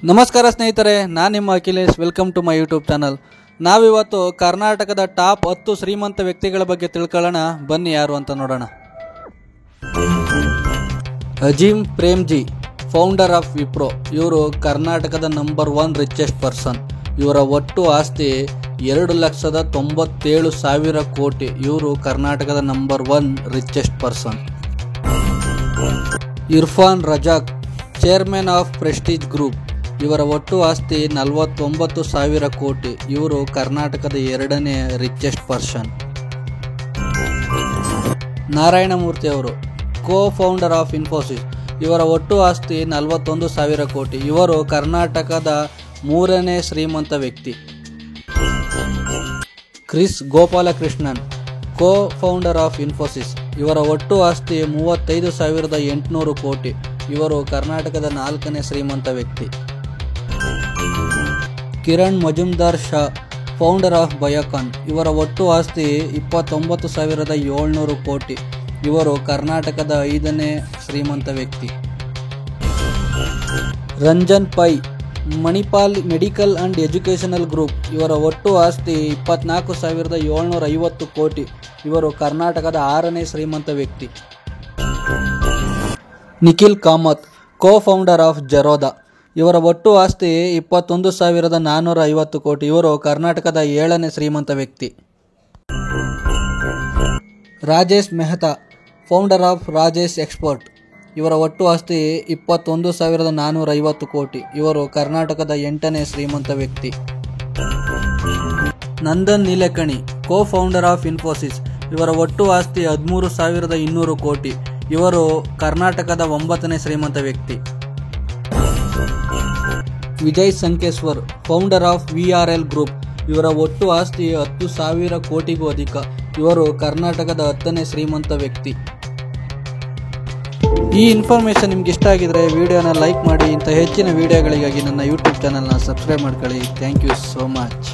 ನಮಸ್ಕಾರ ಸ್ನೇಹಿತರೆ, ನಾನು ನಿಮ್ಮ Akhilesh. Welcome to my YouTube channel. ನಾವಿವತ್ತು ಕರ್ನಾಟಕದ ಟಾಪ್ 10 ಶ್ರೀಮಂತ ವ್ಯಕ್ತಿಗಳ ಬಗ್ಗೆ ತಿಳ್ಕೊಳ್ಳೋಣ. ಬನ್ನಿ ಯಾರು ಅಂತ ನೋಡೋಣ. Azim Premji, founder of Wipro. ಇವರು ಕರ್ನಾಟಕದ ನಂಬರ್ 1 ರಿಚೆಸ್ಟ್ ಪರ್ಸನ್. ಇವರ ಒಟ್ಟು ಆಸ್ತಿ 2,97,000 ಕೋಟಿ. ಇವರು ಕರ್ನಾಟಕದ number 1 richest person. Irfan Razak, chairman of Prestige group. ಇವರ ಒಟ್ಟು ಆಸ್ತಿ 49,000 ಕೋಟಿ. ಇವರು ಕರ್ನಾಟಕದ 2ನೇ ರಿಚೆಸ್ಟ್ ಪರ್ಸನ್. ನಾರಾಯಣ ಮೂರ್ತಿ ಅವರು, ಕೋ ಫೌಂಡರ್ ಆಫ್ ಇನ್ಫೋಸಿಸ್. ಇವರ ಒಟ್ಟು ಆಸ್ತಿ 41,000 ಕೋಟಿ. ಇವರು ಕರ್ನಾಟಕದ 3ನೇ ಶ್ರೀಮಂತ ವ್ಯಕ್ತಿ. Kris Gopalakrishnan, co founder of Infosys. ಇವರ ಒಟ್ಟು ಆಸ್ತಿ 35,800 ಕೋಟಿ. ಇವರು ಕರ್ನಾಟಕದ 4ನೇ ಶ್ರೀಮಂತ ವ್ಯಕ್ತಿ. Kiran Majumdar Shah, founder of Biocon. ಇವರ ಒಟ್ಟು ಆಸ್ತಿ 29,700 ಕೋಟಿ. ಇವರು ಕರ್ನಾಟಕದ 5ನೇ ಶ್ರೀಮಂತ ವ್ಯಕ್ತಿ. Ranjan Pai, Manipal medical and educational group. ಇವರ ಒಟ್ಟು ಆಸ್ತಿ 24,750 ಕೋಟಿ. ಇವರು ಕರ್ನಾಟಕದ 6ನೇ ಶ್ರೀಮಂತ ವ್ಯಕ್ತಿ. Nikhil Kamath, co founder of Zerodha. ಇವರ ಒಟ್ಟು ಆಸ್ತಿ 21,450 ಕೋಟಿ. ಇವರು ಕರ್ನಾಟಕದ 7ನೇ ಶ್ರೀಮಂತ ವ್ಯಕ್ತಿ. Rajesh Mehta, founder of Rajesh export. ಇವರ ಒಟ್ಟು ಆಸ್ತಿ 21,450 ಕೋಟಿ. ಇವರು ಕರ್ನಾಟಕದ 8ನೇ ಶ್ರೀಮಂತ ವ್ಯಕ್ತಿ. Nandan Nilekani, co founder of Infosys. ಇವರ ಒಟ್ಟು ಆಸ್ತಿ 13,200 ಕೋಟಿ. ಇವರು ಕರ್ನಾಟಕದ 9ನೇ ಶ್ರೀಮಂತ ವ್ಯಕ್ತಿ. Vijay Sankeshwar, founder of VRL group. ಇವರ ಒಟ್ಟು ಆಸ್ತಿ 10,000 ಕೋಟಿಗೂ ಅಧಿಕ. ಇವರು ಕರ್ನಾಟಕದ 10ನೇ ಶ್ರೀಮಂತ ವ್ಯಕ್ತಿ. ಈ ಇನ್ಫಾರ್ಮೇಷನ್ ನಿಮ್ಗೆ ಇಷ್ಟ ಆಗಿದ್ರೆ ವಿಡಿಯೋನ ಲೈಕ್ ಮಾಡಿ. ಇಂಥ ಹೆಚ್ಚಿನ ವಿಡಿಯೋಗಳಿಗಾಗಿ ನನ್ನ ಯೂಟ್ಯೂಬ್ ಚಾನಲ್ನ ಸಬ್ಸ್ಕ್ರೈಬ್ ಮಾಡ್ಕೊಳ್ಳಿ. Thank you so much.